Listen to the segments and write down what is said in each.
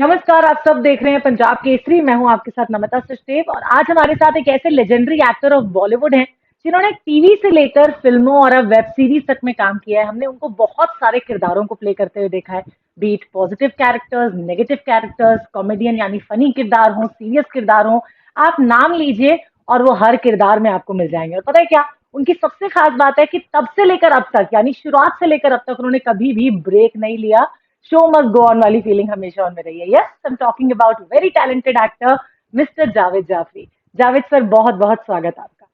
नमस्कार, आप सब देख रहे हैं पंजाब केसरी। मैं हूं आपके साथ नमिता सचदेव और आज हमारे साथ एक ऐसे लेजेंडरी एक्टर ऑफ बॉलीवुड हैं जिन्होंने टीवी से लेकर फिल्मों और अब वेब सीरीज तक में काम किया है। हमने उनको बहुत सारे किरदारों को प्ले करते हुए देखा है, be it positive characters, negative characters, comedian यानी फनी किरदार हो, सीरियस किरदार हो, आप नाम लीजिए और वो हर किरदार में आपको मिल जाएंगे। और पता है क्या, उनकी सबसे खास बात है कि तब से लेकर अब तक यानी शुरुआत से लेकर अब तक उन्होंने कभी भी ब्रेक नहीं लिया। शो मस्ट गो ऑन वाली फीलिंग हमेशा उनमें रही है। Yes, I am talking about very talented actor mister Javed Jafri. Javed sir, बहुत बहुत स्वागत आपका।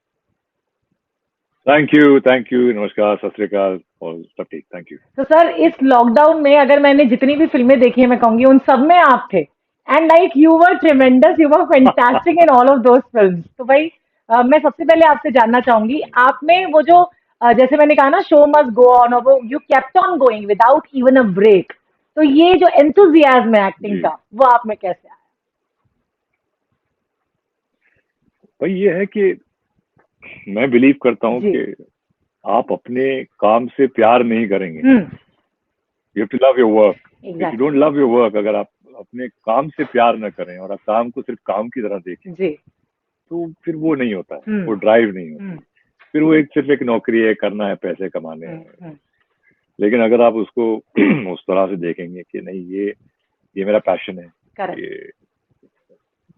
थैंक यू, नमस्कार, सत श्री अकाल और सब ठीक, थैंक यू। तो सर, इस लॉकडाउन में अगर मैंने जितनी भी फिल्में देखी है, मैं कहूंगी उन सब में आप थे। And like you were ट्रेमेंडस, you were fantastic in all of those films. तो भाई मैं सबसे पहले आपसे जानना चाहूंगी, आप में वो जो जैसे मैंने कहा ना, शो मस्ट गो ऑन, और वो you kept on going without even a break, तो ये जो एंथुजियाज्म है एक्टिंग जी का, वो आप में कैसे आया? भाई, ये है कि मैं बिलीव करता हूँ जी। कि आप अपने काम से प्यार नहीं करेंगे। Hmm. You have to love your work. If you exactly. Don't love your work, अगर आप अपने काम से प्यार न करें और आप काम को सिर्फ काम की तरह देखें, जी। तो फिर वो नहीं होता है, वो हम्म। ड्राइव नहीं होती। हम्म। फिर वो सिर्फ एक नौकरी है, करना है, पैसे कमाने हैं। हम्म। लेकिन अगर आप उसको उस तरह से देखेंगे कि नहीं, ये मेरा पैशन है, करेक्ट।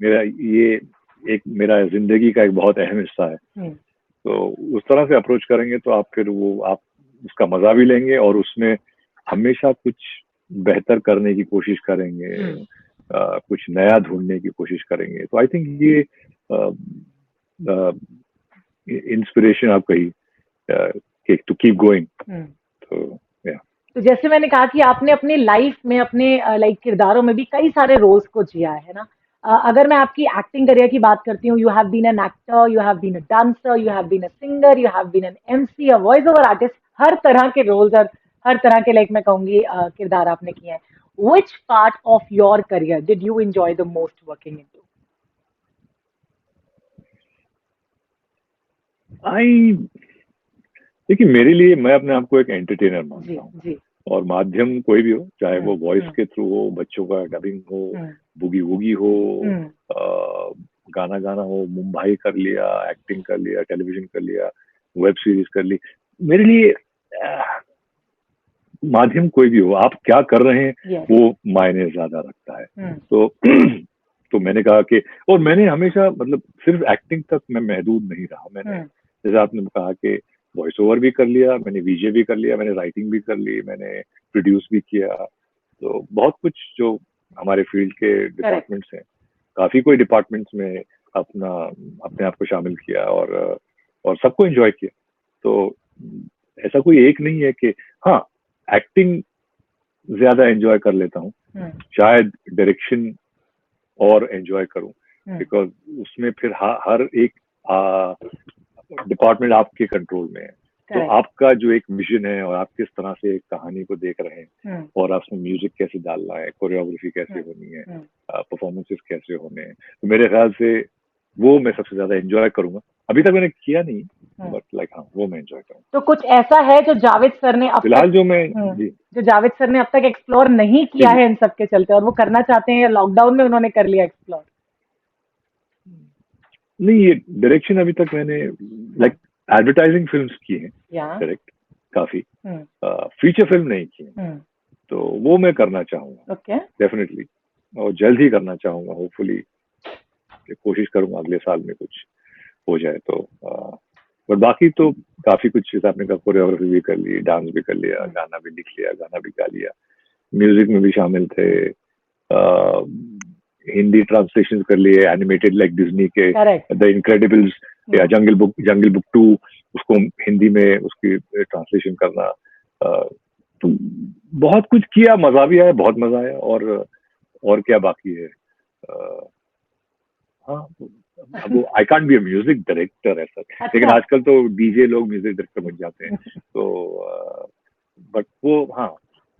ये ये एक मेरा जिंदगी का एक बहुत अहम हिस्सा है, हम्म। तो उस तरह से अप्रोच करेंगे तो आप उसका मजा भी लेंगे और उसमें हमेशा कुछ बेहतर करने की कोशिश करेंगे, कुछ नया ढूंढने की कोशिश करेंगे। तो आई थिंक ये इंस्पिरेशन आप कही टू कीप गोइंग। तो या तो जैसे मैंने कहा कि आपने अपनी लाइफ में अपने लाइक किरदारों में भी कई सारे रोल्स को जिया है ना। अगर मैं आपकी एक्टिंग करियर की बात करती हूँ, you have been an actor, you have been a dancer, you have been a singer, you have been an MC, a voice over artist, हर तरह के रोल्स और हर तरह के लाइक मैं कहूंगी किरदार आपने किए हैं। Which part of your career did you enjoy the most working into? I देखिए, मेरे लिए मैं अपने आप को एक एंटरटेनर जी। मानता हूँ। जी। और माध्यम कोई भी हो, चाहे वो वॉइस हम्म। के थ्रू हो, बच्चों का डबिंग हो, हम्म। बुगी वुगी हो, हम्म। गाना गाना हो, मुंबई कर लिया, एक्टिंग कर लिया, टेलीविजन कर लिया, वेब सीरीज कर ली। मेरे लिए माध्यम कोई भी हो, आप क्या कर रहे हैं यस। वो मायने ज्यादा रखता है। तो तो मैंने कहा कि, और मैंने हमेशा मतलब सिर्फ एक्टिंग तक मैं महदूद नहीं रहा। मैंने, जैसे आपने कहा कि वॉइस ओवर भी कर लिया, मैंने वीजे भी कर लिया, मैंने राइटिंग भी कर ली, मैंने प्रोड्यूस भी किया। तो बहुत कुछ जो हमारे फील्ड के करेक्ट। डिपार्टमेंट्स हैं, काफी कोई डिपार्टमेंट्स में अपने आप को शामिल किया और सबको एंजॉय किया। तो ऐसा कोई एक नहीं है कि हाँ, एक्टिंग ज्यादा एंजॉय कर लेता हूँ, शायद डायरेक्शन और एंजॉय करूँ, बिकॉज उसमें फिर हर एक डिपार्टमेंट आपके कंट्रोल में है। तो आपका जो एक विजन है और आप किस तरह से एक कहानी को देख रहे हैं और आप उसमें म्यूजिक कैसे डालना है, कोरियोग्राफी कैसे होनी है, परफॉर्मेंसेस कैसे होने हैं, तो मेरे ख्याल से वो मैं सबसे ज्यादा एंजॉय करूंगा। अभी तक मैंने किया नहीं, बट लाइक हाँ, वो मैं एंजॉय करूंगा। तो कुछ ऐसा है जो जावेद सर ने अब फिलहाल तक जो जावेद सर ने अब तक एक्सप्लोर नहीं किया है इन सब के चलते, और वो करना चाहते हैं, या लॉकडाउन में उन्होंने कर लिया एक्सप्लोर? नहीं, ये डायरेक्शन अभी तक मैंने लाइक एडवर्टाइजिंग फिल्म्स की हैं डायरेक्ट, काफी फीचर फिल्म नहीं की है। तो वो मैं करना चाहूंगा डेफिनेटली, और जल्द ही करना चाहूंगा। होपफुली कोशिश करूंगा अगले साल में कुछ हो जाए तो। बट बाकी तो काफी कुछ, जैसे आपने कहा, कोरियोग्राफी भी कर ली, डांस भी कर लिया, गाना भी लिख लिया, गाना भी गा लिया, म्यूजिक में भी शामिल थे, हिंदी ट्रांसलेशन कर लिए, एनिमेटेड लाइक डिज्नी के द इनक्रेडिबल्स या जंगल बुक 2, उसको हिंदी में उसकी ट्रांसलेशन करना। तो बहुत कुछ किया, मजा भी आया, बहुत मजा आया। और क्या बाकी है? हाँ, वो I can't be a music director ऐसा, लेकिन आजकल तो डीजे लोग म्यूजिक डायरेक्टर बन जाते हैं। तो बट वो, हाँ,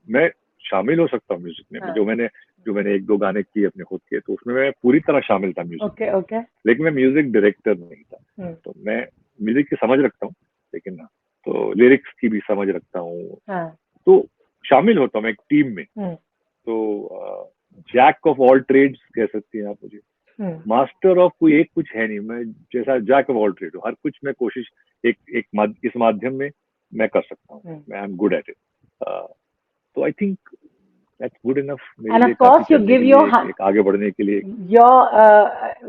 मैं शामिल हो सकता हूँ म्यूजिक में। जो मैंने एक दो गाने किए अपने खुद के, तो उसमें मैं पूरी तरह शामिल था म्यूजिक। लेकिन मैं म्यूजिक डायरेक्टर नहीं था। तो मैं म्यूजिक की समझ रखता हूँ, लेकिन तो लिरिक्स की भी समझ रखता हूँ। तो शामिल होता हूँ मैं एक टीम में। तो जैक ऑफ ऑल ट्रेड्स कह सकती हैं आप मुझे, मास्टर ऑफ कोई एक कुछ है नहीं, मैं जैसा जैक ऑफ ऑल ट्रेड हूँ, हर कुछ मैं कोशिश इस माध्यम में मैं कर सकता हूँ, मैं I am good at it, तो I think that's good enough मेरे And लिए, of काफी course, you करने give के your लिए, एक आगे बढ़ने के लिए।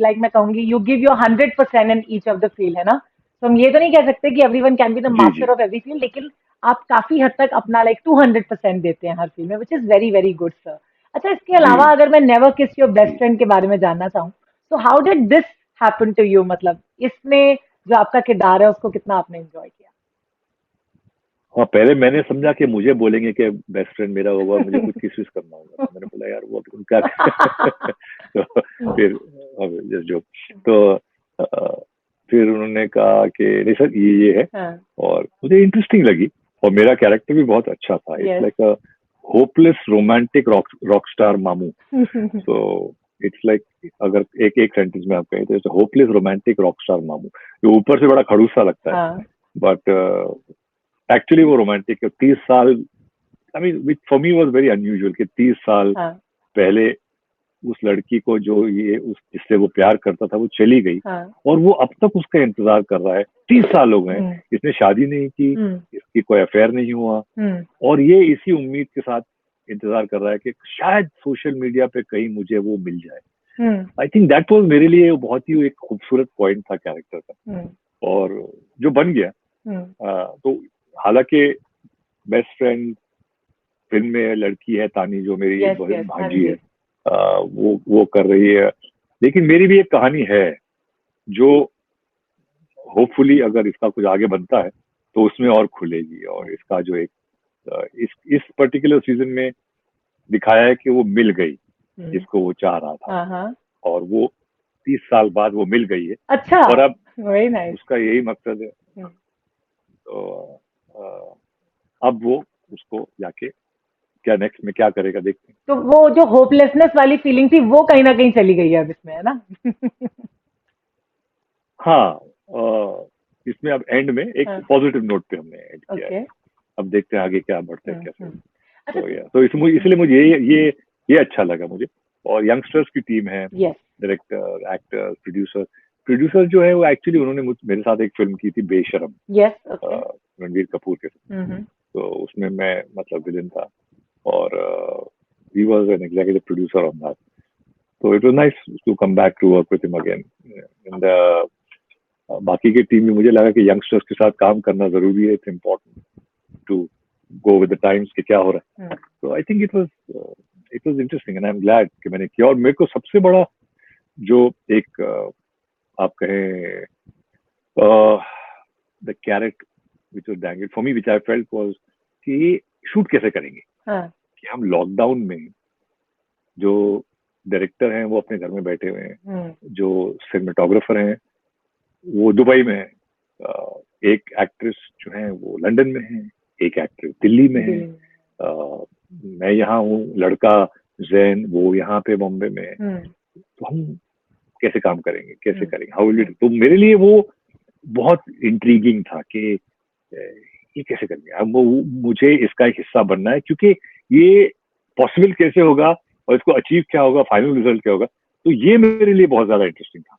like मैं कहूंगी, you give your 100% in each of the field, है ना? तो हम ये तो नहीं कह सकते कि everyone can be the ji ji master of every field, लेकिन आप काफी हद तक अपना like 200% देते हैं हर फील्ड में, which is very very good, sir. अच्छा, इसके जी अलावा अगर मैं नेवर किस योर बेस्ट जी। फ्रेंड के बारे में जानना चाहूँ, तो how did this happen to you? मतलब इसमें जो आपका किरदार है उसको कितना आपने एंजॉय किया? हाँ, पहले मैंने समझा कि मुझे बोलेंगे कि बेस्ट फ्रेंड मेरा होगा, मुझे कुछ किस करना होगा, तो मैंने बोला यार वो अब उनका तो फिर जस्ट जोक, तो फिर उन्होंने कहा कि नहीं सर ये है, हाँ, और मुझे इंटरेस्टिंग लगी, और मेरा कैरेक्टर भी बहुत अच्छा था, it's yes. Like a hopeless romantic rock star मामू, तो इट्स लाइक अगर एक एक सेंटेंस में आप कहें तो it's hopeless romantic rock star मामू, जो ऊपर से बड़ा खड़ूस सा लगता है, हाँ, बट एक्चुअली वो रोमांटिक है। 30 साल, I mean which for me was very unusual कि 30 साल हाँ, पहले उस लड़की को जो ये उस जिससे वो प्यार करता था वो चली गई, हाँ, और वो अब तक उसका इंतजार कर रहा है। 30 साल हो गए, इसने शादी नहीं की, इसकी कोई अफेयर नहीं हुआ, और ये इसी उम्मीद के साथ इंतजार कर रहा है कि शायद सोशल मीडिया पे कहीं मुझे वो मिल जाए। आई थिंक दैट वाज मेरे लिए बहुत ही एक खूबसूरत पॉइंट था कैरेक्टर का, और जो बन गया। तो हालांकि बेस्ट फ्रेंड फिल्म में लड़की है तानी, जो मेरी yes, yes, हाँ भांजी जी, है, वो कर रही है, लेकिन मेरी भी एक कहानी है जो होपफुली अगर इसका कुछ आगे बनता है तो उसमें और खुलेगी, और इसका जो एक इस पर्टिकुलर सीजन में दिखाया है कि वो मिल गई जिसको वो चाह रहा था, हाँ, और वो 30 साल बाद वो मिल गई है, अच्छा, और अब वेरी नाइस। उसका यही मकसद है, तो अब वो उसको जाके क्या नेक्स्ट में क्या करेगा देखते हैं। तो वो जो होपलेसनेस वाली फीलिंग थी वो कहीं ना कहीं चली गई है अब इसमें, है ना? हाँ, इसमें अब एंड में एक हाँ, पॉजिटिव नोट पे हमने एंड किया है, ओके, अब देखते हैं आगे क्या बढ़ता है कैसे। अच्छा, तो तो इसलिए मुझे ये अच्छा लगा मुझे, और यंगस्टर्स की टीम है, यस, डायरेक्टर, एक्टर, प्रोड्यूसर जो है वो एक्चुअली उन्होंने मेरे साथ एक फिल्म की थी बेशरम, यस, ओके, रणवीर कपूर के साथ, तो उसमें मैं मतलब विलेन था, और he was an executive producer on that. So it was nice to come back to work with him again. And बाकी की टीम में मुझे लगा कि यंगस्टर्स के साथ काम करना जरूरी है, it's important to go with the times कि क्या हो रहा है। तो I think it was interesting and I am glad कि मैंने किया, और मेरे को सबसे बड़ा जो एक आप कहें the carrot which was dangled for me, which I felt was कि शूट कैसे करेंगे, कि हम लॉकडाउन में जो डायरेक्टर हैं वो अपने घर में बैठे हुए हैं, जो सिनेमेटोग्राफर हैं वो दुबई में है, एक एक्ट्रेस जो है वो लंदन में है, एक एक्ट्रेस दिल्ली में है, मैं यहाँ हूँ, लड़का जैन वो यहाँ पे बॉम्बे में है, तो हम कैसे काम करेंगे, कैसे करेंगे, हाउ विल, तो मेरे लिए वो बहुत इंट्रीगिंग था कि ये कैसे करेंगे, अब वो मुझे इसका एक हिस्सा बनना है, क्योंकि ये पॉसिबल कैसे होगा और इसको अचीव क्या होगा, फाइनल रिजल्ट क्या होगा, तो ये मेरे लिए बहुत ज्यादा इंटरेस्टिंग था।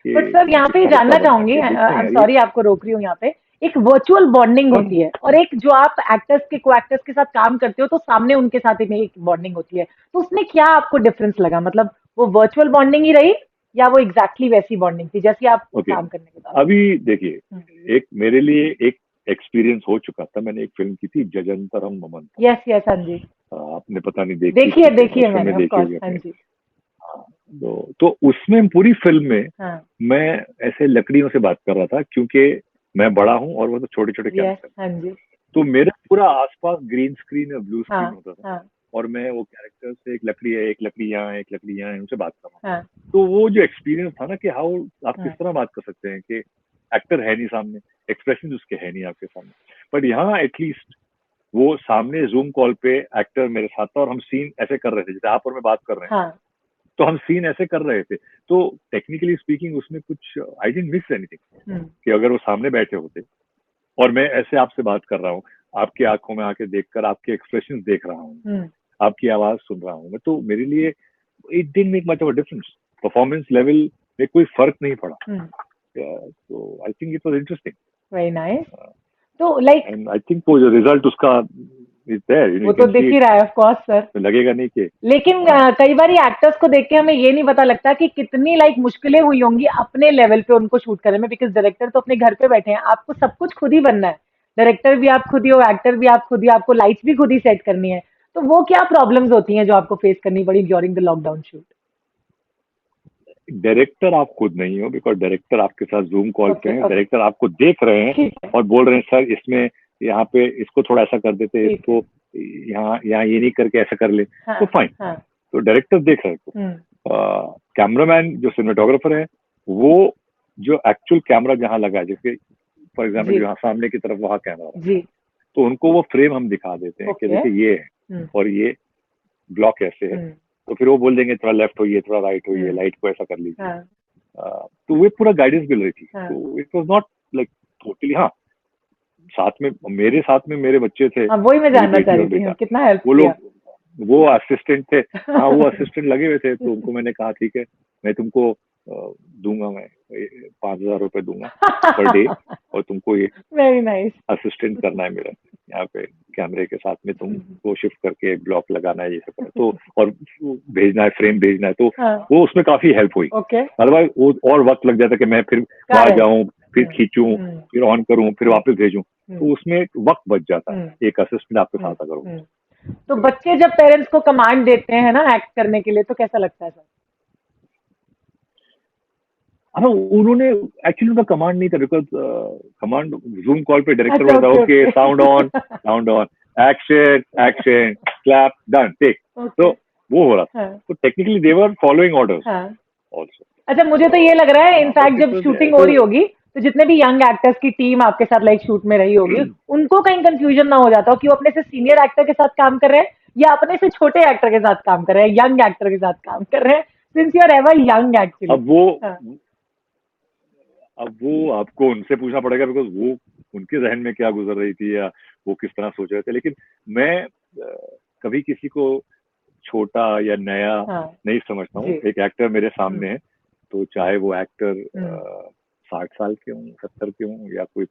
बट सर यहाँ पे जानना चाहूंगी, आई एम सॉरी आपको रोक रही हूँ, यहाँ पे एक वर्चुअल बॉन्डिंग होती है, और एक जो आप एक्टर्स के को एक्टर्स के साथ काम करते हो तो सामने उनके साथ में एक बॉन्डिंग होती है, तो उसमें क्या आपको डिफरेंस लगा? मतलब वो वर्चुअल बॉन्डिंग ही रही या वो एग्जैक्टली वैसी बॉन्डिंग थी जैसी आप काम करने के बाद? अभी देखिए, एक मेरे लिए एक एक्सपीरियंस हो चुका था, मैंने एक फिल्म की थी जजंतरम ममन। यस यस, हाँ जी, आपने पता नहीं देखिए मैंने, ऑफ कोर्स, हाँ जी। तो उसमें पूरी फिल्म में मैं ऐसे लकड़ियों से बात कर रहा था, क्योंकि मैं बड़ा हूँ और वो तो छोटे छोटे कैरेक्टर, तो मेरा पूरा आसपास ग्रीन स्क्रीन और ब्लू स्क्रीन होता था, और मैं वो कैरेक्टर से एक लकड़ी है, एक लकड़ी यहाँ है, एक लकड़ी यहाँ है, उनसे बात कर रहा हूँ। तो वो जो एक्सपीरियंस था ना कि हाउ आप किस तरह बात कर सकते हैं कि एक्टर है नहीं सामने, एक्सप्रेशन उसके है नहीं आपके सामने, बट यहाँ एटलीस्ट वो सामने जूम कॉल पे एक्टर मेरे साथ था, और हम सीन ऐसे कर रहे थे जैसे आप और मैं बात कर रहे हैं, तो हम सीन ऐसे कर रहे थे, तो टेक्निकली स्पीकिंग उसमें कुछ आई डिडंट मिस एनीथिंग, कि अगर वो सामने बैठे होते और मैं ऐसे आपसे बात कर रहा हूँ, आपकी आंखों में आके देखकर आपके एक्सप्रेशन देख रहा हूँ, आपकी आवाज सुन रहा हूँ मैं, तो मेरे लिए it didn't make much of a difference, performance level में कोई फर्क नहीं पड़ा। तो I think it was interesting, very nice. तो लाइक एंड आई थिंक वो जो रिजल्ट उसका इज देयर, वो तो दिख ही रहा है ऑफ कोर्स सर, तो लगेगा नहीं कि लेकिन कई बार एक्टर्स को देख के हमें ये नहीं पता लगता कि कितनी लाइक मुश्किलें हुई होंगी अपने लेवल पे उनको शूट करने में, बिकॉज डायरेक्टर तो अपने घर पे बैठे हैं, आपको सब कुछ खुद ही बनना है, डायरेक्टर भी आप खुद ही हो, एक्टर भी आप खुद ही, आपको लाइट्स भी खुद ही सेट करनी है। तो वो क्या प्रॉब्लम्स होती हैं जो आपको फेस करनी पड़ी during the lockdown shoot? Director आप खुद नहीं हो, बिकॉज डायरेक्टर आपके साथ जूम कॉल पे है, Okay. डायरेक्टर आपको देख रहे हैं और बोल रहे हैं सर इसमें यहाँ पे इसको थोड़ा ऐसा कर देते, इसको यहाँ यहाँ ये नहीं करके ऐसा कर ले, तो फाइन। तो डायरेक्टर देख रहे हैं, कैमरामैन जो सिनेमेटोग्राफर है वो जो एक्चुअल कैमरा जहाँ लगा है, जैसे फॉर एग्जाम्पल यहाँ सामने की तरफ वहाँ कैमरा, तो उनको वो फ्रेम हम दिखा देते हैं कि देखिए ये है और ये ब्लॉक ऐसे है, तो फिर वो बोल देंगे थोड़ा लेफ्ट होइए, थोड़ा राइट होइए, लाइट को ऐसा कर लीजिए। तो वो पूरा गाइडेंस मिल रही थी। तो it was not like totally, हाँ साथ में मेरे बच्चे थे, वही मैं जानना चाह रही थी, कितना हेल्प वो लोग वो असिस्टेंट थे, हाँ वो असिस्टेंट लगे हुए थे, तो उनको मैंने कहा ठीक है मैं तुमको दूंगा, मैं 5,000 रुपए दूंगा पर डे, और तुमको ये वेरी नाइस असिस्टेंट करना है मेरा यहाँ पे कैमरे के साथ में, तुमको शिफ्ट करके ब्लॉक लगाना है, ये सब तो और भेजना है, फ्रेम भेजना है, तो वो उसमें काफी हेल्प हुई। अदरवाइज वो और वक्त लग जाता कि मैं फिर वहां जाऊं, फिर खींचूं, फिर ऑन करूं, फिर वापस भेजूं, तो उसमें वक्त बच जाता है एक असिस्टेंट आपके साथ अगर हो। तो बच्चे जब पेरेंट्स को कमांड देते हैं ना एक्ट करने के लिए, तो कैसा लगता है सर? हाँ उन्होंने एक्चुअली उनका कमांड नहीं था, बिकॉज कमांड जूम कॉल पे डायरेक्टर बोलता है okay sound on action action clap done take, तो वो हो रहा था। तो technically they were following orders also. अच्छा, मुझे तो ये लग रहा है इनफैक्ट जब शूटिंग हो रही होगी तो जितने भी यंग एक्टर्स की टीम आपके साथ लाइक शूट में रही होगी, उनको कहीं कंफ्यूजन ना हो जाता हो कि वो अपने से सीनियर एक्टर के साथ काम कर रहे हैं या अपने से छोटे एक्टर के साथ काम कर रहे हैं, यंग एक्टर के साथ काम कर रहे हैं, since you are ever young actually. अब वो आपको उनसे पूछना पड़ेगा, बिकॉज वो उनके जहन में क्या गुजर रही थी या वो किस तरह सोच रहे थे। लेकिन मैं कभी किसी को छोटा या नया नहीं समझता हूँ। एक एक्टर मेरे सामने है, तो चाहे वो एक्टर 60 साल के हों, 70 के हों या कोई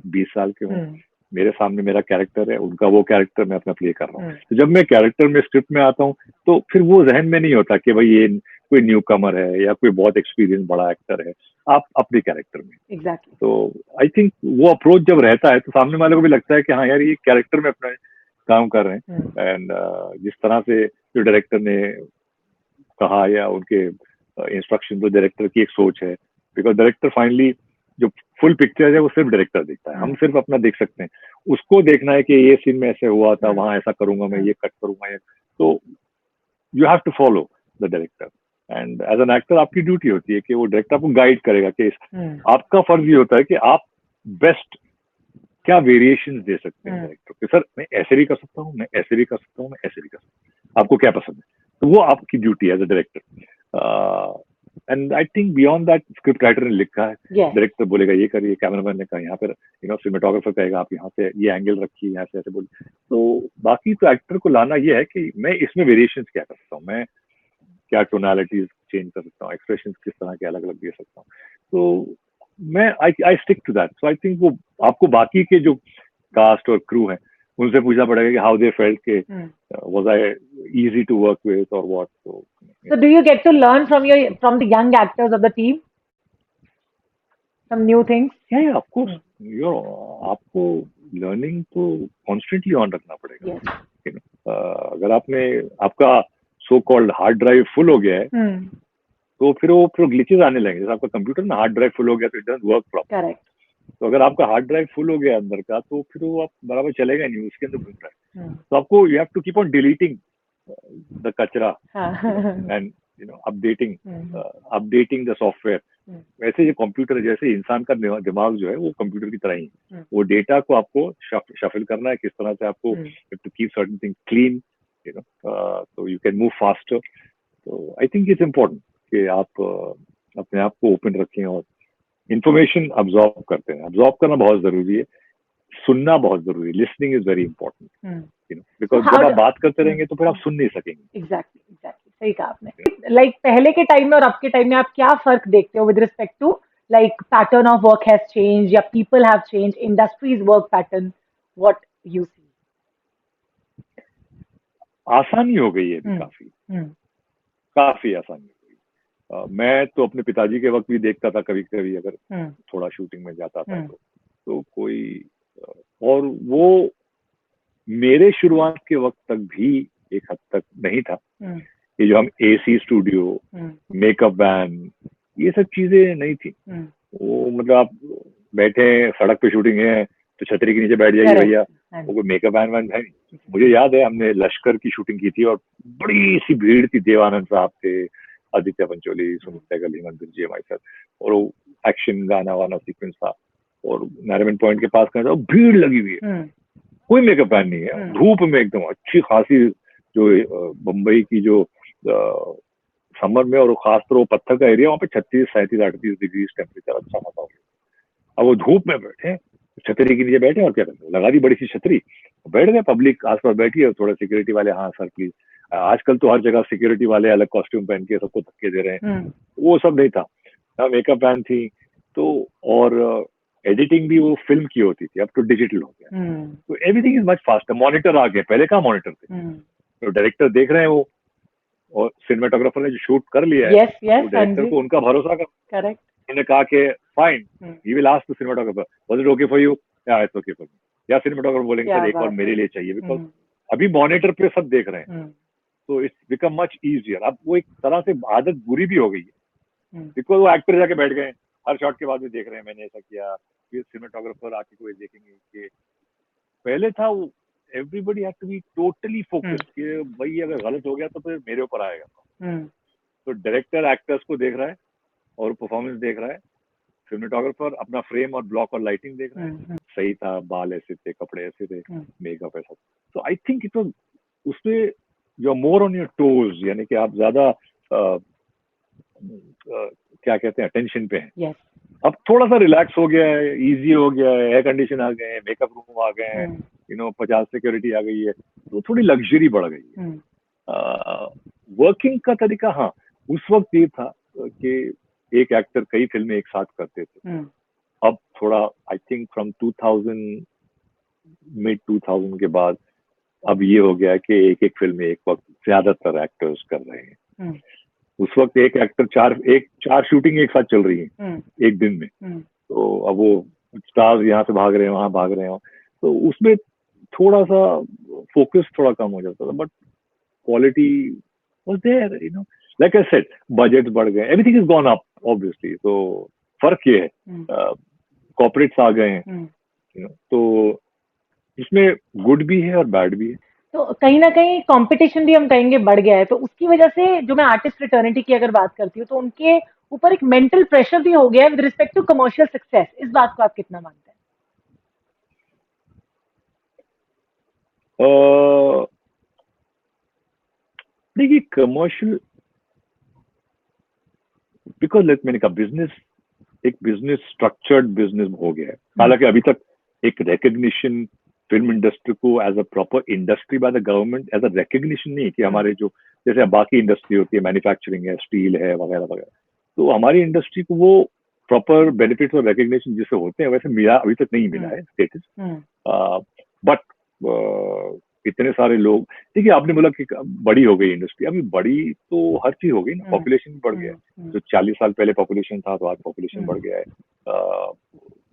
20 साल के हों, मेरे सामने मेरा कैरेक्टर है, उनका वो कैरेक्टर मैं अपना प्ले कर रहा हूँ। तो जब मैं कैरेक्टर में स्क्रिप्ट में आता हूँ तो फिर वो जहन में नहीं होता कि भाई ये कोई न्यू कमर है या कोई बहुत एक्सपीरियंस बड़ा एक्टर है, आप अपने कैरेक्टर में। Exactly. तो आई थिंक वो अप्रोच जब रहता है तो सामने वाले को भी लगता है कि हाँ यार ये कैरेक्टर में अपना काम कर रहे हैं। एंड जिस तरह से जो डायरेक्टर ने कहा या उनके इंस्ट्रक्शन, तो डायरेक्टर की एक सोच है, बिकॉज डायरेक्टर फाइनली जो फुल पिक्चर है वो सिर्फ डायरेक्टर देखता है, हम सिर्फ अपना देख सकते हैं, उसको देखना है कि ये सीन में ऐसे हुआ था, वहां ऐसा करूंगा मैं, ये कट करूंगा, तो you have to follow the director. And as an actor आपकी ड्यूटी होती है कि वो डायरेक्टर आपको गाइड करेगा कि आपका फर्ज ये होता है कि आप बेस्ट क्या वेरिएशन दे सकते हैं डायरेक्टर कि सर मैं ऐसे भी कर सकता हूँ, मैं ऐसे भी कर सकता हूँ, मैं ऐसे भी कर सकता हूँ, आपको क्या पसंद है, तो वो आपकी ड्यूटी है as a director. And I think beyond that script writer ने लिखा है, डायरेक्टर बोलेगा ये करिए, कैमरामैन ने कहा यहाँ पर, सिनेमेटोग्राफर कहेगा आप यहाँ से ये एंगल रखिए, यहाँ से ऐसे बोलिए, तो बाकी तो एक्टर को लाना ये है कि मैं इसमें वेरिएशन क्या कर सकता हूँ, मैं क्या टोनालिटीज चेंज कर सकता हूँ, एक्सप्रेशन किस तरह के अलग अलग दे सकता हूँ, तो मैं I stick to that. So I think वो आपको बाकी के जो कास्ट और क्रू हैं उनसे पूछना पड़ेगा कि हाउ दे फेल्ट के was I easy to work with और what. So do you get to learn from the young actors of the team some new things? Yeah, of course. आपको learning तो constantly on रखना पड़ेगा। अगर आपका so called hard drive full हो गया है तो फिर ग्लिचेस आने लगेंगे। जैसे आपका कंप्यूटर में हार्ड ड्राइव फुल हो गया तो इट डजंट वर्क प्रॉपर्ली। तो अगर आपका हार्ड ड्राइव फुल हो गया अंदर का तो फिर वो आप बराबर चलेगा नहीं, उसके अंदर घूम रहा है। तो आपको you have to keep on deleting the कचरा एंड अपडेटिंग द सॉफ्टवेयर। वैसे ये कंप्यूटर जैसे इंसान का दिमाग जो है वो कंप्यूटर की तरह ही, वो डेटा को आपको शफल करना है, किस तरह से आपको to keep certain thing clean, so you can move faster. So I think it's important कि आप अपने आप को ओपन रखें और इंफॉर्मेशन अब्सॉर्ब करते हैं। अब्सॉर्ब करना बहुत जरूरी है, सुनना बहुत जरूरी है, listening is very important. Because जब आप बात करते रहेंगे तो फिर आप सुन नहीं सकेंगे। एग्जैक्टली सही कहा आपने। लाइक पहले के टाइम में और अब के टाइम में आप क्या फर्क देखते हो with respect to like pattern of work has change या people have change, industries work pattern, what you see? आसानी हो गई है काफी, काफी आसानी हो गई। मैं तो अपने पिताजी के वक्त भी देखता था कभी कभी, अगर थोड़ा शूटिंग में जाता था तो कोई, और वो मेरे शुरुआत के वक्त तक भी एक हद तक नहीं था। ये जो हम एसी स्टूडियो, मेकअप वैन, ये सब चीजें नहीं थी। वो मतलब आप बैठे सड़क पे शूटिंग है तो छतरी के नीचे बैठ जाइए भैया, वो कोई मेकअप वैन वैन है नहीं। मुझे याद है हमने लश्कर की शूटिंग की थी और बड़ी सी भीड़ थी, देवानंद साहब थे, आदित्य पंचोली, सुमित सहगल, हेमंत जी, हमारे साथ, और वो एक्शन गाना वाना सीक्वेंस था और नारिमन पॉइंट के पास करना, भीड़ लगी हुई है, कोई मेकअप वैन नहीं है, धूप में एकदम अच्छी खासी, जो बम्बई की जो समर में, और खासतौर वो पत्थर का एरिया, वहाँ पे 36, 37, 38 डिग्री टेम्परेचर, अच्छा खासा हो गया। अब वो धूप में बैठे, छतरी के नीचे बैठे और क्या करते, लगा दी बड़ी सी छतरी, बैठ गए, पब्लिक आसपास बैठी है, थोड़ा सिक्योरिटी वाले, हाँ सर प्लीज, आजकल तो हर जगह सिक्योरिटी वाले अलग कॉस्ट्यूम पहन के सबको धक्के दे रहे हैं, वो सब नहीं था, मेकअप वैन थी। तो और एडिटिंग भी वो फिल्म की होती थी, अब तो डिजिटल हो गया, तो everything is much faster, monitor आ गए, पहले कहाँ मॉनिटर थे, तो डायरेक्टर देख रहे हैं वो, और सिनेमाटोग्राफर ने जो शूट कर लिया है, तो डायरेक्टर को उनका भरोसा कर, करेक्ट, उन्होंने कहा कि fine, he will ask the cinematographer was it okay for you, या इट्स ओके फॉर मी, या सिनेमाटोग्राफर बोलेंगे सर एक और मेरे लिए चाहिए, बिकॉज अभी मॉनिटर पे सब देख रहे हैं, तो इट्स बिकम मच इजियर। अब वो एक तरह से आदत बुरी भी हो गई है, बिकॉज वो एक्टर जाके बैठ गए, हर शॉट के बाद में देख रहे हैं मैंने ऐसा किया, फिर सिनेमाटोग्राफर आके कोई देखेंगे कि पहले था वो everybody had to be totally focused कि भाई अगर गलत हो गया तो फिर मेरे ऊपर आएगा। तो डायरेक्टर एक्टर्स को देख रहा है और परफॉर्मेंस देख रहा है, सिनेमाटोग्राफर अपना फ्रेम और ब्लॉक और लाइटिंग देख रहा है, सही था, बाल ऐसे थे, कपड़े ऐसे थे, मेकअप ऐसा। तो आई थिंक इट वाज, उसमें you are more on your toes, यानी कि आप ज्यादा क्या कहते हैं, अटेंशन पे हैं। अब थोड़ा सा रिलैक्स हो गया है, इजी हो गया है, एयर कंडीशन आ गए हैं, मेकअप रूम आ गए हैं, 50 सिक्योरिटी आ गई है, तो थोड़ी लग्जरी बढ़ गई है। वर्किंग का तरीका, हाँ, उस वक्त ये था कि एक एक्टर कई फिल्में एक साथ करते थे। अब थोड़ा आई थिंक फ्रॉम 2000, मिड 2000 के बाद अब ये हो गया है कि एक एक फिल्म में एक वक्त ज्यादातर एक्टर्स कर रहे हैं। उस वक्त एक एक्टर चार शूटिंग एक साथ चल रही है एक दिन में, तो अब वो स्टार्स यहाँ से भाग रहे हैं, वहां भाग रहे हैं, तो उसमें थोड़ा सा फोकस थोड़ा कम हो जाता था, but quality was there, like I said, budget बढ़ गए, everything is gone up obviously, तो फर्क ये है, कॉर्पोरेट्स आ गए हैं, तो इसमें गुड भी है और बैड भी है। तो कहीं ना कहीं कंपटीशन भी हम कहेंगे बढ़ गया है, तो उसकी वजह से जो मैं आर्टिस्ट फ्रेटर्निटी की अगर बात करती हूँ तो उनके ऊपर एक मेंटल प्रेशर भी हो गया है with respect to commercial success. इस बात को आप कितना मानते हैं? देखिए, कमर्शियल, बिकॉज मैंने कहा बिजनेस, एक बिजनेस स्ट्रक्चर्ड बिजनेस हो गया है, हालांकि अभी तक एक रिकग्निशन फिल्म इंडस्ट्री को as a proper industry by the government as a recognition नहीं, कि हमारे जो जैसे बाकी इंडस्ट्री होती है, मैन्युफैक्चरिंग है, स्टील है, वगैरह वगैरह, तो हमारी इंडस्ट्री को वो प्रॉपर बेनिफिट्स और रिकग्निशन जिससे होते हैं वैसे मिला, अभी तक नहीं मिला है स्टेटस। बट इतने सारे लोग, देखिए आपने बोला कि बड़ी हो गई इंडस्ट्री, अभी बड़ी तो हर चीज हो गई ना, पॉपुलेशन भी बढ़ गया है, जो 40 साल पहले पॉपुलेशन था तो आज पॉपुलेशन बढ़ गया है,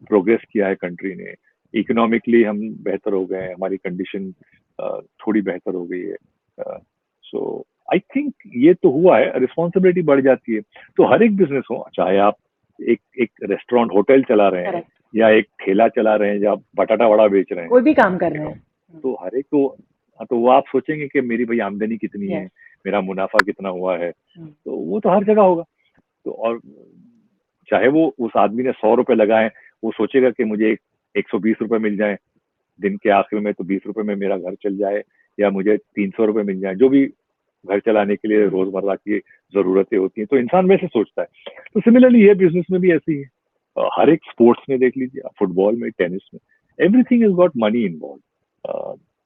प्रोग्रेस किया है कंट्री ने, इकोनॉमिकली हम बेहतर हो गए हैं, हमारी कंडीशन थोड़ी बेहतर हो गई है, सो आई थिंक ये तो हुआ है, रिस्पॉन्सिबिलिटी बढ़ जाती है। तो हर एक बिजनेस हो, चाहे आप एक रेस्टोरेंट होटल चला रहे हैं या एक ठेला चला रहे हैं, या आप बटाटा वड़ा बेच रहे हैं, कोई भी काम कर रहे हैं, तो हर एक तो वो आप सोचेंगे कि मेरी भाई आमदनी कितनी है, मेरा मुनाफा कितना हुआ है, तो वो तो हर जगह होगा। तो और चाहे वो उस आदमी ने 100 रुपए लगाए, वो सोचेगा कि मुझे 120 रुपए मिल जाए दिन के आखिर में, तो 20 रुपए में मेरा घर चल जाए, या मुझे 300 रुपए मिल जाए, जो भी घर चलाने के लिए रोजमर्रा की जरूरतें होती हैं, तो इंसान वैसे सोचता है। तो सिमिलरली ये बिजनेस में भी ऐसी है, हर एक स्पोर्ट्स में देख लीजिए, फुटबॉल में, टेनिस में, everything is got money involve.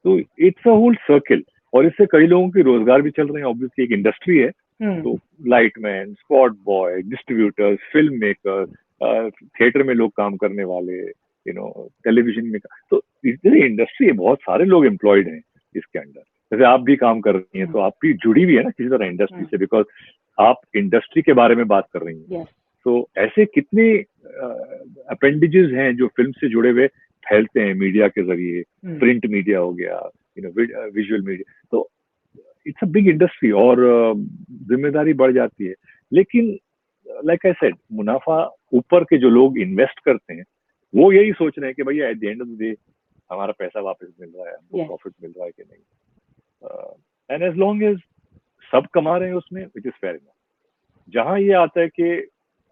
तो इट्स अ होल सर्किल, और इससे कई लोगों की रोजगार भी चल रहे हैं, ऑब्वियसली एक इंडस्ट्री है। तो lightman, spot boy, distributors, film maker, theatre में लोग काम करने वाले, टेलीविजन में, तो इतनी इंडस्ट्री है, बहुत सारे लोग एम्प्लॉयड हैं इसके अंडर। जैसे आप भी काम कर रही हैं, तो आपकी जुड़ी हुई है ना किसी तरह इंडस्ट्री से, बिकॉज आप इंडस्ट्री के बारे में बात कर रही हैं। तो ऐसे कितने अपेंडेजेस हैं जो फिल्म से जुड़े हुए फैलते हैं मीडिया के जरिए, प्रिंट मीडिया हो गया, विजुअल मीडिया, तो इट्स अ बिग इंडस्ट्री, और जिम्मेदारी बढ़ जाती है। लेकिन लाइक आई सेड, मुनाफा ऊपर के जो लोग इन्वेस्ट करते हैं वो यही सोच रहे हैं कि भैया at the end of the day हमारा पैसा वापस मिल रहा है, हमको प्रॉफिट मिल रहा है कि नहीं, एंड एज लॉन्ग एज सब कमा रहे हैं उसमें, विच इज फेयर इनफ। जहां ये आता है कि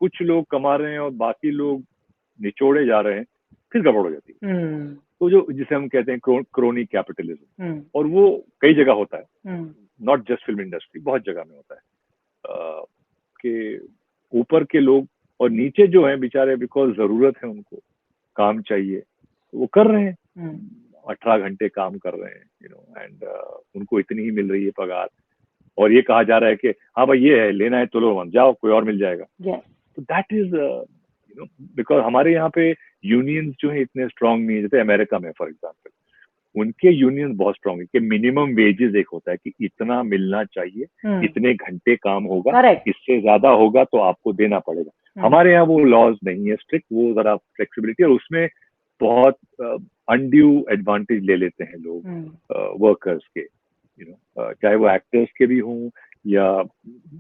कुछ लोग कमा रहे हैं और बाकी लोग निचोड़े जा रहे हैं, फिर गड़बड़ हो जाती है। तो जो जिसे हम कहते हैं क्रोनी कैपिटलिज्म, और वो कई जगह होता है, नॉट जस्ट फिल्म इंडस्ट्री, बहुत जगह में होता है कि ऊपर के लोग और नीचे जो है बेचारे, बिकॉज जरूरत है उनको, काम चाहिए, वो कर रहे हैं, 18 घंटे काम कर रहे हैं, एंड उनको इतनी ही मिल रही है पगार, और ये कहा जा रहा है कि हाँ भाई ये है, लेना है तो लो, मत जाओ, कोई और मिल जाएगा। तो दैट इज बिकॉज हमारे यहाँ पे यूनियंस जो है इतने स्ट्रांग नहीं है, जैसे अमेरिका में फॉर एग्जाम्पल, उनके यूनियन बहुत स्ट्रांग है कि मिनिमम वेजेस एक होता है कि इतना मिलना चाहिए, इतने घंटे काम होगा, इससे ज्यादा होगा तो आपको देना पड़ेगा। हमारे यहाँ वो लॉज नहीं है स्ट्रिक्ट, वो जरा फ्लेक्सिबिलिटी, और उसमें बहुत अनड्यू एडवांटेज ले लेते हैं लोग वर्कर्स के, चाहे वो एक्टर्स के भी हों या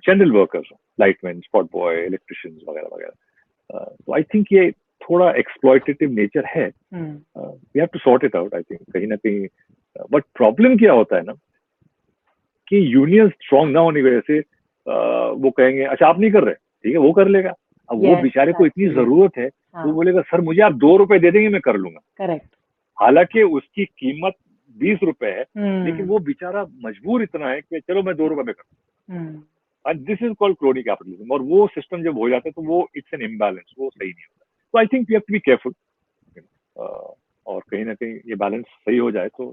जनरल वर्कर्स हों, लाइटमैन, स्पॉट बॉय, इलेक्ट्रिशियंस वगैरह वगैरह। तो आई थिंक ये थोड़ा एक्सप्लॉयटेटिव नेचर है, we have to sort it out I think कहीं ना कहीं। बट प्रॉब्लम क्या होता है ना कि यूनियन स्ट्रांग ना होने की वजह से वो कहेंगे अच्छा आप नहीं कर रहे, ठीक है वो कर लेगा। अब वो बेचारे को इतनी जरूरत है, तो बोलेगा सर मुझे आप 2 रुपए दे देंगे मैं कर लूंगा। करेक्ट। हालांकि उसकी कीमत 20 रुपए है, लेकिन वो बेचारा मजबूर इतना है कि चलो मैं 2 रुपए में कर। This is called crony capitalism, और वो सिस्टम जब हो जाता है तो वो इट्स एन इम्बैलेंस, वो सही नहीं होता। तो I think we have to be careful, और कहीं ना कहीं ये बैलेंस सही हो जाए तो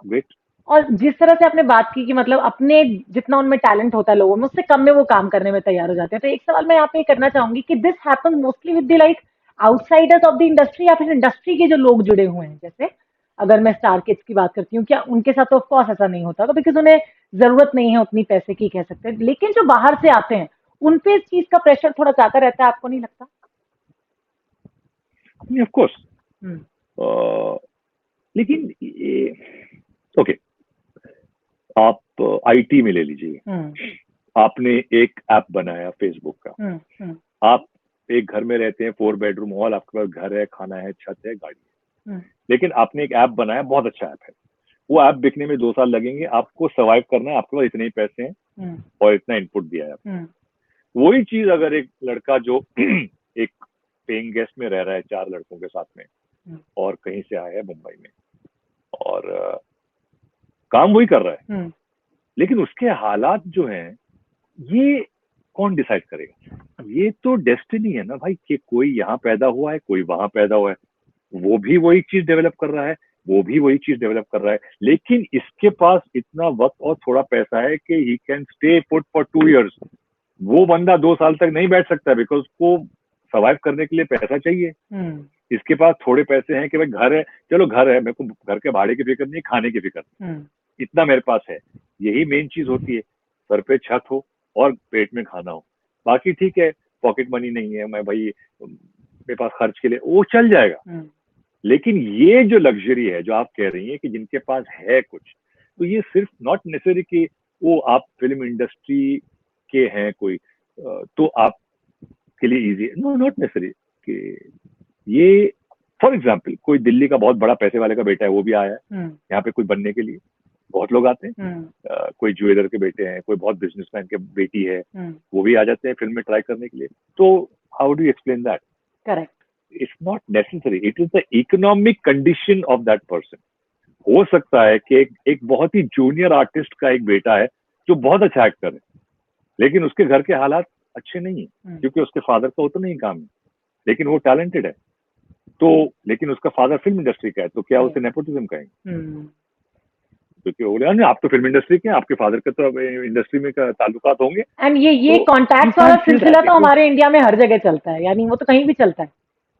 ग्रेट। और जिस तरह से आपने बात की कि मतलब अपने जितना उनमें टैलेंट होता है लोगों में, उससे कम में वो काम करने में तैयार हो जाते हैं, तो एक सवाल मैं यहाँ पे करना चाहूंगी कि this happens mostly with the like outsiders of the industry, या फिर इंडस्ट्री के जो लोग जुड़े हुए हैं, जैसे अगर मैं स्टार किड्स की बात करती हूँ, क्या उनके साथ तो ऑफकोर्स ऐसा नहीं होता, तो बिकॉज उन्हें जरूरत नहीं है उतनी पैसे की, कह सकते हैं, लेकिन जो बाहर से आते हैं उन पे इस चीज का प्रेशर थोड़ा ज्यादा रहता है, आपको नहीं लगता? ऑफ कोर्स, लेकिन ओके, आप आईटी में ले लीजिए, आपने एक ऐप बनाया फेसबुक का, आप एक घर में रहते हैं, 4 बेडरूम हॉल, आपके पास घर है, खाना है, छत है, गाड़ी है, लेकिन आपने एक ऐप बनाया, बहुत अच्छा ऐप है, वो ऐप बिकने में 2 साल लगेंगे, आपको सर्वाइव करना है, आपके पास इतने ही पैसे हैं और इतना इनपुट दिया है आपने। वही चीज अगर एक लड़का जो एक पेइंग गेस्ट में रह रहा है 4 लड़कों के साथ में, और कहीं से आया है मुंबई में, और काम वही कर रहा है, लेकिन उसके हालात जो हैं, ये कौन डिसाइड करेगा? ये तो डेस्टिनी है ना भाई, कि कोई यहाँ पैदा हुआ है, कोई वहां पैदा हुआ है, वो भी वही चीज डेवलप कर रहा है, वो भी वही चीज डेवलप कर रहा है, लेकिन इसके पास इतना वक्त और थोड़ा पैसा है कि he can stay put for 2 years। वो बंदा 2 साल तक नहीं बैठ सकता, बिकॉज उसको सर्वाइव करने के लिए पैसा चाहिए। इसके पास थोड़े पैसे हैं कि भाई घर है, चलो घर है, मेरे को घर के भाड़े की फिक्र नहीं, खाने की फिक्र, इतना मेरे पास है, यही मेन चीज होती है। सर पे छत हो और पेट में खाना हो, बाकी ठीक है, पॉकेट मनी नहीं है, मैं भाई मेरे पास खर्च के लिए, वो चल जाएगा। लेकिन ये जो लग्जरी है जो आप कह रही हैं कि जिनके पास है कुछ, तो ये सिर्फ नॉट नेसेसरी कि वो आप फिल्म इंडस्ट्री के हैं कोई, तो आप के लिए इजी, नो नॉट नेसेसरी कि ये, फॉर एग्जाम्पल कोई दिल्ली का बहुत बड़ा पैसे वाले का बेटा है, वो भी आया है यहाँ पे कुछ बनने के लिए, बहुत लोग आते हैं, कोई ज्वेलर के बेटे हैं, कोई बहुत बिजनेसमैन के बेटी है, वो भी आ जाते हैं फिल्म में ट्राई करने के लिए। तो how do you explain that? Correct, it's not necessary, it is the economic condition of that person. हो सकता है कि एक बहुत ही जूनियर आर्टिस्ट का एक बेटा है जो बहुत अच्छा एक्टर है, लेकिन उसके घर के हालात अच्छे नहीं है, क्योंकि उसके फादर का उतना ही काम है, लेकिन वो टैलेंटेड है, तो लेकिन उसका फादर फिल्म इंडस्ट्री का है, तो क्या उसे नेपोटिज्म कहेंगे? क्योंकि वो बोले आप तो फिल्म इंडस्ट्री के हैं, आपके फादर का तो इंडस्ट्री में का ताल्लुकात होंगे। एंड ये कॉन्टैक्ट वाला सिलसिला तो हमारे इंडिया में हर जगह चलता है, यानी वो तो कहीं भी चलता है,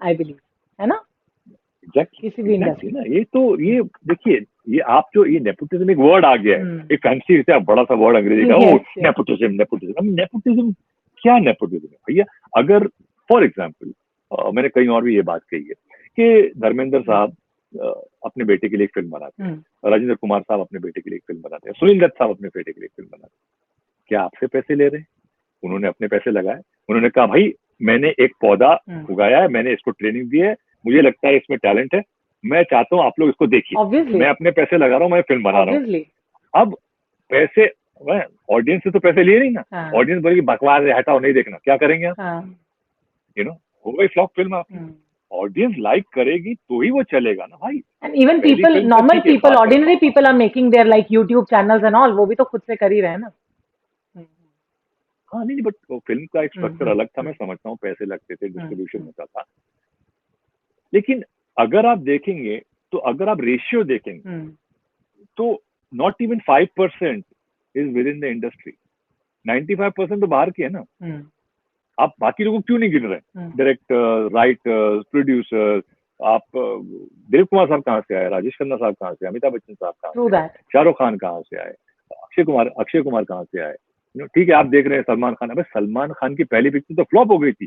आई बिलीव, है ना? किसी भी इंडस्ट्री ना। ये देखिए, ये आप जो ये नेपोटिज्म एक वर्ड आ गया है, एक फैंसी बड़ा सा वर्ड अंग्रेजी का, नेपोटिज्म क्या नेपोटिज्म है भैया? अगर फॉर एग्जाम्पल मैंने कहीं और भी ये बात कही है कि धर्मेंद्र साहब अपने बेटे के लिए एक फिल्म बनाते हैं, राजेंद्र कुमार साहब अपने बेटे के लिए एक फिल्म बनाते हैं, सुनील दत्त साहब अपने बेटे के लिए एक फिल्म बनाते हैं। क्या आपसे पैसे ले रहे हैं? उन्होंने अपने पैसे लगाए, उन्होंने कहा भाई मैंने एक पौधा उगाया है, मैंने इसको ट्रेनिंग दी है, मुझे लगता है इसमें टैलेंट है, मैं चाहता हूँ आप लोग इसको देखिए, मैं अपने पैसे लगा रहा हूँ, मैं फिल्म बना रहा हूँ। अब पैसे ऑडियंस से तो पैसे लिए नहीं ना, ऑडियंस बोलेगी बकवास है, हटाओ, नहीं देखना, क्या करेंगे आप? यू नो, हो गई फ्लॉप फिल्म आपकी। ऑडियंस लाइक करेगी तो ही वो चलेगा ना भाई। And even people, normal people, ordinary people are making their like YouTube channels and all, वो भी तो खुद से कर ही रहे हैं ना। हाँ नहीं, बट फिल्म का एक स्ट्रक्चर अलग था, मैं समझता हूँ, पैसे लगते थे, डिस्ट्रीब्यूशन होता था। लेकिन अगर आप देखेंगे तो अगर आप रेशियो देखेंगे तो not even 5% is with in the industry, 95% तो बाहर की है ना। आप बाकी लोगों को क्यों नहीं गिन रहे? डायरेक्टर, राइटर, प्रोड्यूसर, आप दिलीप कुमार साहब कहाँ से आए, राजेश खन्ना साहब कहाँ से, अमिताभ बच्चन साहब कहाँ से आए, शाहरुख खान कहाँ से आए, अक्षय कुमार कहाँ से आए? ठीक है, आप देख रहे हैं सलमान खान, अबे सलमान खान की पहली पिक्चर तो फ्लॉप हो गई थी,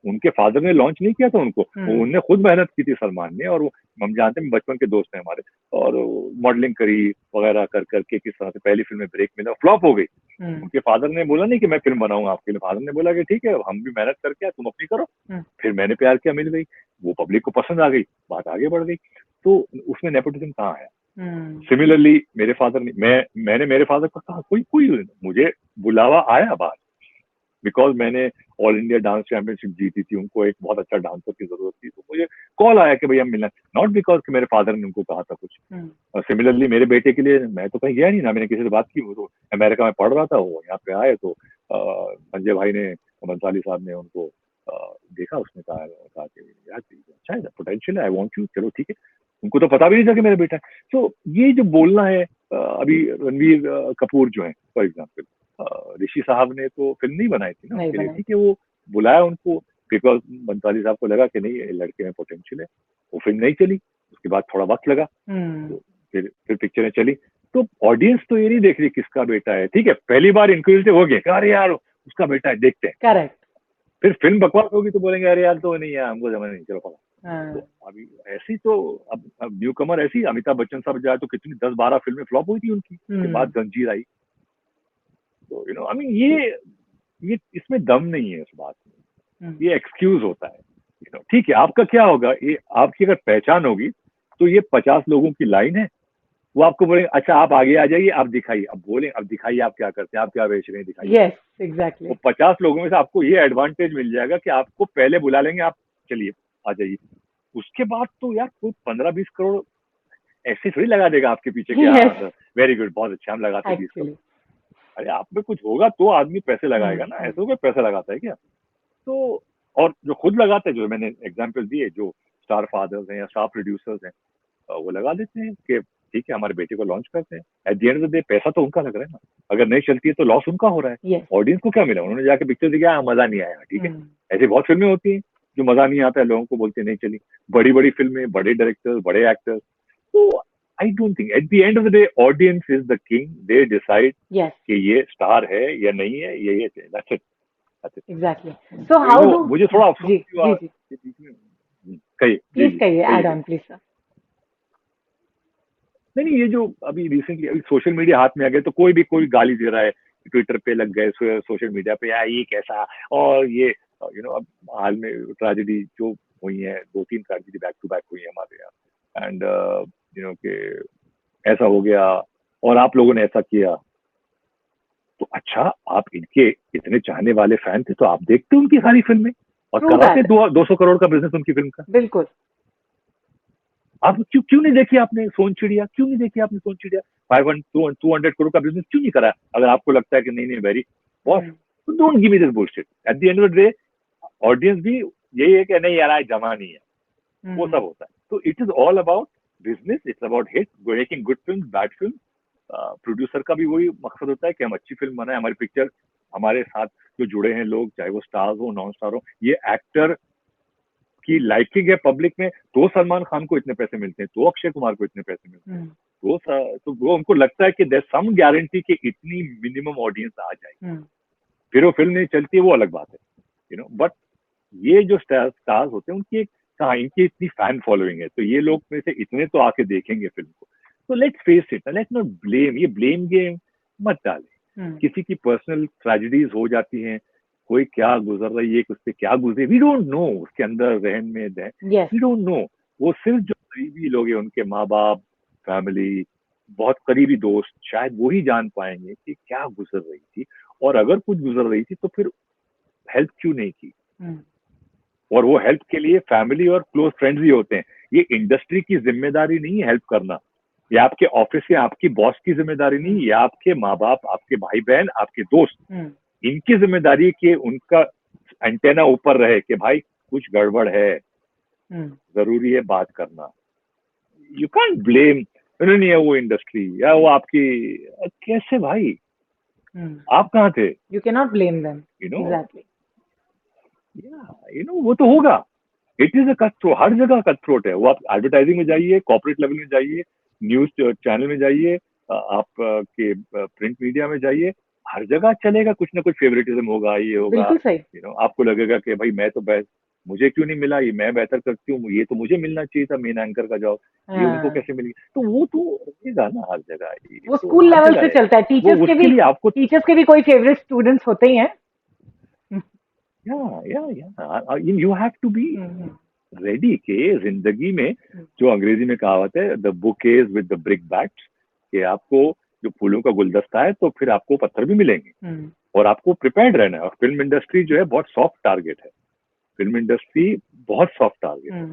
उनके फादर ने लॉन्च नहीं किया था उनको, उन्होंने खुद मेहनत की थी सलमान ने, और हम जानते हैं बचपन के दोस्त हैं हमारे, और मॉडलिंग करी वगैरह कर करके किस तरह से पहली फिल्म में ब्रेक मिला, फ्लॉप हो गई। उनके फादर ने बोला नहीं कि मैं फिल्म बनाऊंगा आपके लिए, फादर ने बोला कि ठीक है हम भी मेहनत करके तुम अपनी करो। फिर मैंने प्यार किया मिल गई, वो पब्लिक को पसंद आ गई, बात आगे बढ़ गई, तो उसमें नेपोटिज्म कहाँ है? सिमिलरली मेरे फादर ने, मैंने मेरे फादर को कहा कोई मुझे बुलावा आया बाहर, बिकॉज मैंने ऑल इंडिया डांस चैंपियनशिप जीती थी, उनको एक बहुत अच्छा डांसर की जरूरत थी, तो मुझे कॉल आया कि भैया मिलना, नॉट बिकॉज कि मेरे फादर ने उनको कहा था कुछ। सिमिलरली मेरे बेटे के लिए मैं तो कहीं गया नहीं ना, मैंने किसी से बात की, वो तो अमेरिका में पढ़ रहा था, वो यहाँ पे आए तो संजय भाई ने, बंसाली साहब ने उनको देखा, उसने कहा कि यार अच्छा है, पोटेंशियल है, आई वांट यू, चलो ठीक है। उनको तो पता भी नहीं था कि मेरा बेटा है। तो ये जो बोलना है, अभी रणवीर कपूर जो है फॉर एग्जाम्पल, ऋषि साहब ने तो फिल्म नहीं बनाई थी ना उसके लिए, ठीक है, वो बुलाया उनको बिकॉज बंसाली साहब को लगा कि नहीं ये लड़के में पोटेंशियल है, वो फिल्म नहीं चली, उसके बाद थोड़ा वक्त लगा, तो फिर पिक्चरें चली। तो ऑडियंस तो ये नहीं देख रही किसका बेटा है, ठीक है, पहली बार इंक्लूसिव हो गया, अरे यार उसका बेटा है, देखते हैं, करेक्ट। फिर फिल्म बकवास होगी तो बोलेंगे अरे यार तो नहीं है, हमको समझ नहीं, चलो पड़ा। तो अभी ऐसी तो अब न्यू कमर ऐसी, अमिताभ बच्चन साहब जाए तो कितनी 10-12 फिल्में फ्लॉप हुई थी उनकी, उसके बाद गंजीर आई। तो यू नो आई मीन ये इसमें दम नहीं है इस बात में, ये एक्सक्यूज होता है। यू नो ठीक है, आपका क्या होगा, ये आपकी अगर पहचान होगी तो ये 50 लोगों की लाइन है, वो आपको बोलेंगे अच्छा आप आगे आ जाइए, आप दिखाइए, अब बोलें अब दिखाइए आप क्या करते हैं, आप क्या बेच रहे हैं, दिखाइए। Yes exactly. वो 50 लोगों में से आपको ये एडवांटेज मिल जाएगा कि आपको पहले बुला लेंगे, आप चलिए आ जाइए। उसके बाद तो यार कोई 15-20 करोड़ ऐसे थोड़ी लगा देगा आपके पीछे कि वेरी गुड, बहुत अच्छा, हम लगाते हैं 20 करोड़। अरे आप में कुछ होगा तो आदमी पैसे लगाएगा ना, ऐसे कोई पैसा लगाता है क्या? तो और जो खुद लगाते हैं, जो मैंने एग्जाम्पल दिए, जो स्टार फादर्स हैं या स्टार प्रोड्यूसर्स हैं, वो लगा देते हैं कि ठीक है हमारे बेटे को लॉन्च करते हैं। At the end of the day पैसा तो उनका लग रहा है ना, अगर नहीं चलती है तो लॉस उनका हो रहा है। ऑडियंस को क्या मिला, उन्होंने जाके पिक्चर दिखाया, मजा नहीं आया, ठीक है। ऐसी बहुत फिल्में होती हैं जो मजा नहीं आता है, लोगों को बोलते नहीं चली, बड़ी बड़ी फिल्में, बड़े डायरेक्टर्स, बड़े एक्टर्स। तो I don't think at the end of the day audience is the king, they decide कि ये स्टार है या नहीं है, ये that's it. Exactly. So how do, मुझे थोड़ा अफसोस हुआ कहिए, ऐड ऑन प्लीज सर। नहीं, ये जो अभी रिसेंटली अभी सोशल मीडिया हाथ में आ गया तो कोई गाली दे रहा है, ट्विटर पे लग गए, सोशल मीडिया पे यार ये कैसा, और ये यू नो अब हाल में ट्रेजेडी जो हुई है, 2-3 ट्रेजेडी बैक टू बैक हुई है हमारे यहाँ, एंड यू नो कि ऐसा हो गया और आप लोगों ने ऐसा किया। तो अच्छा, आप इनके इतने चाहने वाले फैन थे तो आप देखते उनकी सारी फिल्में और कराते 200 करोड़ का बिजनेस उनकी फिल्म का। बिल्कुल। आप क्यों नहीं देखी आपने सोन चिड़िया, क्यों नहीं देखी आपने सोन चिड़िया? 200 करोड़ का बिजनेस क्यों नहीं करा? अगर आपको लगता है कि नहीं very boss, don't give me this bullshit. At the end of the day audience भी यही है कि नहीं यार जमा नहीं है, वो सब होता है। तो it is all about business, it's about hit, making good film, bad film, producer का भी वही मकसद होता है कि हम अच्छी फिल्म बनाए, हमारी पिक्चर, हमारे साथ जो जुड़े हैं लोग, चाहे वो स्टार्स हो नॉन स्टार हो, ये एक्टर की लाइकिंग है पब्लिक में, तो सलमान खान को इतने पैसे मिलते हैं, तो अक्षय कुमार को इतने पैसे मिलते हैं, तो वो उनको लगता है कि देयर सम गारंटी कि इतनी मिनिमम ऑडियंस आ जाएगी। फिर वो फिल्म नहीं चलती है, वो अलग बात है, बट ये जो स्टार्स होते हैं उनकी एक, हाँ, इनकी इतनी फैन फॉलोइंग है, तो ये लोग में से इतने तो आके देखेंगे फिल्म को। तो let's face it, let's not blame, ये ब्लेम गेम मत डालें। किसी की पर्सनल ट्रेजेडीज हो जाती हैं, कोई क्या गुजर रही है, उससे क्या गुजरे, वी डोंट नो, उसके अंदर रहन में वी डोंट नो। वो सिर्फ जो करीबी लोग हैं, उनके माँ बाप, फैमिली, बहुत करीबी दोस्त, शायद वो ही जान पाएंगे कि क्या गुजर रही थी, और अगर कुछ गुजर रही थी तो फिर हेल्प क्यों नहीं की। और वो हेल्प के लिए फैमिली और क्लोज फ्रेंड्स ही होते हैं। ये इंडस्ट्री की जिम्मेदारी नहीं है हेल्प करना, या आपके ऑफिस या आपकी बॉस की जिम्मेदारी नहीं, या आपके माँ बाप, आपके भाई बहन, आपके दोस्त, इनकी जिम्मेदारी कि उनका एंटेना ऊपर रहे कि भाई कुछ गड़बड़ है, जरूरी है बात करना। यू कांट ब्लेम, नहीं है वो इंडस्ट्री या वो आपकी, कैसे भाई, आप कहाँ थे? You can not blame them, exactly. वो तो होगा, it is a cut throat, हर जगह कट थ्रोट है वो। आप एडवर्टाइजिंग में जाइए, कॉर्पोरेट लेवल में जाइए, न्यूज चैनल में जाइए, आप के प्रिंट मीडिया में जाइए, हर जगह चलेगा, कुछ ना कुछ फेवरेटिज्म होगा, ये होगा। आपको लगेगा कि भाई मैं तो बेस्ट, मुझे क्यों नहीं मिला, ये मैं बेहतर करती हूँ, ये तो मुझे मिलना चाहिए था मेन एंकर का जॉब, ये उनको कैसे मिल गया। तो वो तो रहेगा ना हर जगह, वो स्कूल लेवल से चलता है। टीचर्स के भी कोई फेवरेट स्टूडेंट्स होते ही हैं। You have to be ready के जिंदगी में, जो अंग्रेजी में कहावत है, the bouquets with the brickbats बैट्स, कि आपको जो फूलों का गुलदस्ता है तो फिर आपको पत्थर भी मिलेंगे, और आपको प्रिपेयर्ड रहना है। और फिल्म इंडस्ट्री जो है बहुत सॉफ्ट टारगेट है, फिल्म इंडस्ट्री बहुत सॉफ्ट टारगेट है।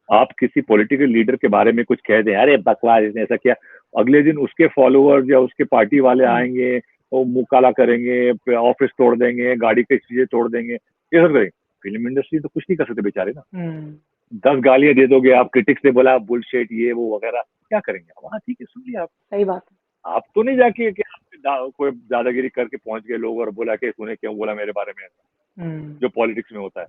आप किसी पॉलिटिकल लीडर के बारे में कुछ कह दें, अरे बकवास, इसने ऐसा किया, अगले दिन उसके फॉलोअर्स या उसके पार्टी वाले आएंगे, वो मुंह काला करेंगे, ऑफिस तोड़ देंगे, गाड़ी की चीजें तोड़ देंगे, ये सब करेंगे। फिल्म इंडस्ट्री तो कुछ नहीं कर सकते बेचारे ना। 10 गालियां दे दोगे आप, क्रिटिक्स ने बोला बुलशिट ये वो वगैरह, क्या करेंगे? वहाँ ठीक है, सुन लिया आप, सही बात है। आप तो नहीं जाके कि कोई दादागिरी करके पहुंच गए लोग और बोला कि तूने क्यों बोला मेरे बारे में ऐसा, जो पॉलिटिक्स में होता है।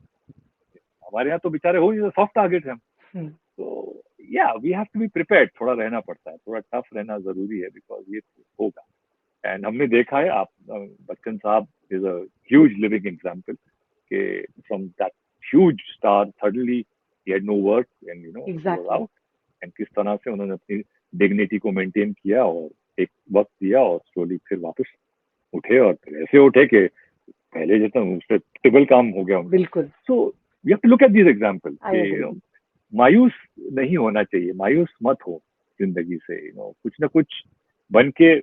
हमारे यहाँ तो बेचारे हो, सॉफ्ट टारगेट है हम। तो या we have to be prepared, थोड़ा रहना पड़ता है, थोड़ा टफ रहना जरूरी है, बिकॉज ये होगा। एंड हमने देखा है, आप बच्चन साहब is a huge living example के from that huge star suddenly ही had no work and was out, and किस तरह से उन्होंने अपनी डिग्निटी को मेंटेन किया और एक वक्त दिया, और स्लोली फिर वापस उठे, और फिर ऐसे उठे कि पहले जैसा उससे ट्रिपल काम हो गया। बिल्कुल। So we have to look at this example. मायूस नहीं होना चाहिए, मायूस मत हो जिंदगी से, कुछ ना कुछ बन के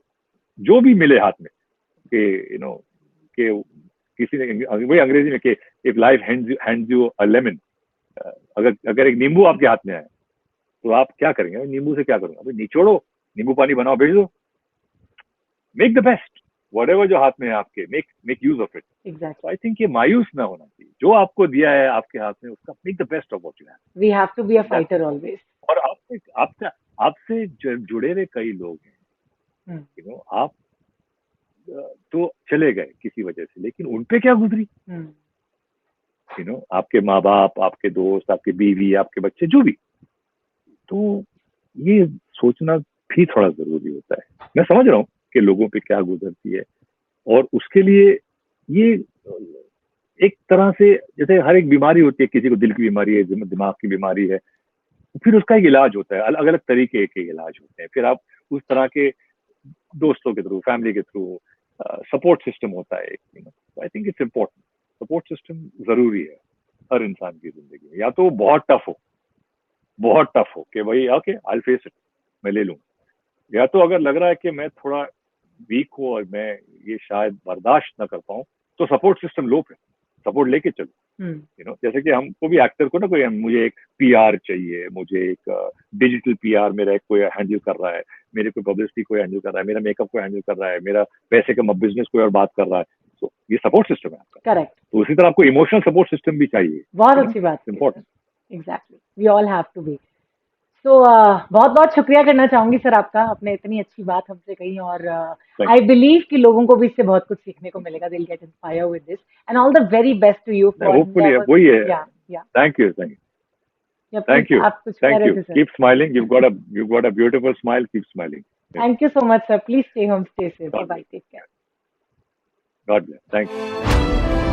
जो भी मिले हाथ में, कि कि किसी ने, वही अंग्रेजी में, कि if life hands you a lemon, अगर एक नींबू आपके हाथ में आए तो आप क्या करेंगे? नींबू से क्या करूंगा? निचोड़ो, नींबू पानी बनाओ, भेज दो, मेक द बेस्ट, व्हाटएवर जो हाथ में है आपके, make use of it. Exactly. I think ये मायूस ना होना चाहिए, जो आपको दिया है आपके हाथ में, उसका make the best of what you have. We have to be a fighter always. और आपसे जुड़े हुए कई लोग हैं, आप तो चले गए किसी वजह से, लेकिन उनपे क्या गुजरी, आपके माँ बाप, आपके दोस्त, आपकी बीवी, आपके बच्चे, जो भी। तो ये सोचना भी थोड़ा जरूरी होता है। मैं समझ रहा हूँ कि लोगों पे क्या गुजरती है, और उसके लिए ये एक तरह से, जैसे हर एक बीमारी होती है, किसी को दिल की बीमारी है, दिमाग की बीमारी है, फिर उसका एक इलाज होता है, अलग अलग तरीके के इलाज होते हैं, फिर आप उस तरह के दोस्तों के थ्रू, फैमिली के थ्रू, सपोर्ट सिस्टम होता है। I think it's important, support system जरूरी है हर इंसान की जिंदगी में। या तो बहुत टफ हो कि भाई okay I will face it, मैं ले लूँ, या तो अगर लग रहा है कि मैं थोड़ा वीक हूँ और मैं ये शायद बर्दाश्त ना कर पाऊँ, तो सपोर्ट सिस्टम लो, पे सपोर्ट लेके चलो। जैसे कि हमको भी एक्टर को ना, कोई मुझे एक पीआर चाहिए, मुझे एक डिजिटल पीआर मेरा एक कोई हैंडल कर रहा है, मेरे को पब्लिसिटी कोई हैंडल कर रहा है, मेरा मेकअप को हैंडल कर रहा है, मेरा पैसे का बिजनेस कोई और बात कर रहा है, तो ये सपोर्ट सिस्टम है आपका। करेक्ट। तो उसी तरह आपको इमोशनल सपोर्ट सिस्टम भी चाहिए। बहुत अच्छी बात, important. Exactly, we all have to be. तो बहुत बहुत शुक्रिया करना चाहूंगी सर आपका, आपने इतनी अच्छी बात हमसे कही, और आई बिलीव कि लोगों को भी इससे बहुत कुछ सीखने को मिलेगा. They'll get inspired with this, and all the very best to you for hopefully never. वही है. Yeah. Thank you. Thank you. आप कुछ कह रहे थे sir. Keep smiling. You've got a beautiful smile. Keep smiling. Thank you so much, sir. Please stay home, stay safe. Bye bye. Take care. God bless. Thank you.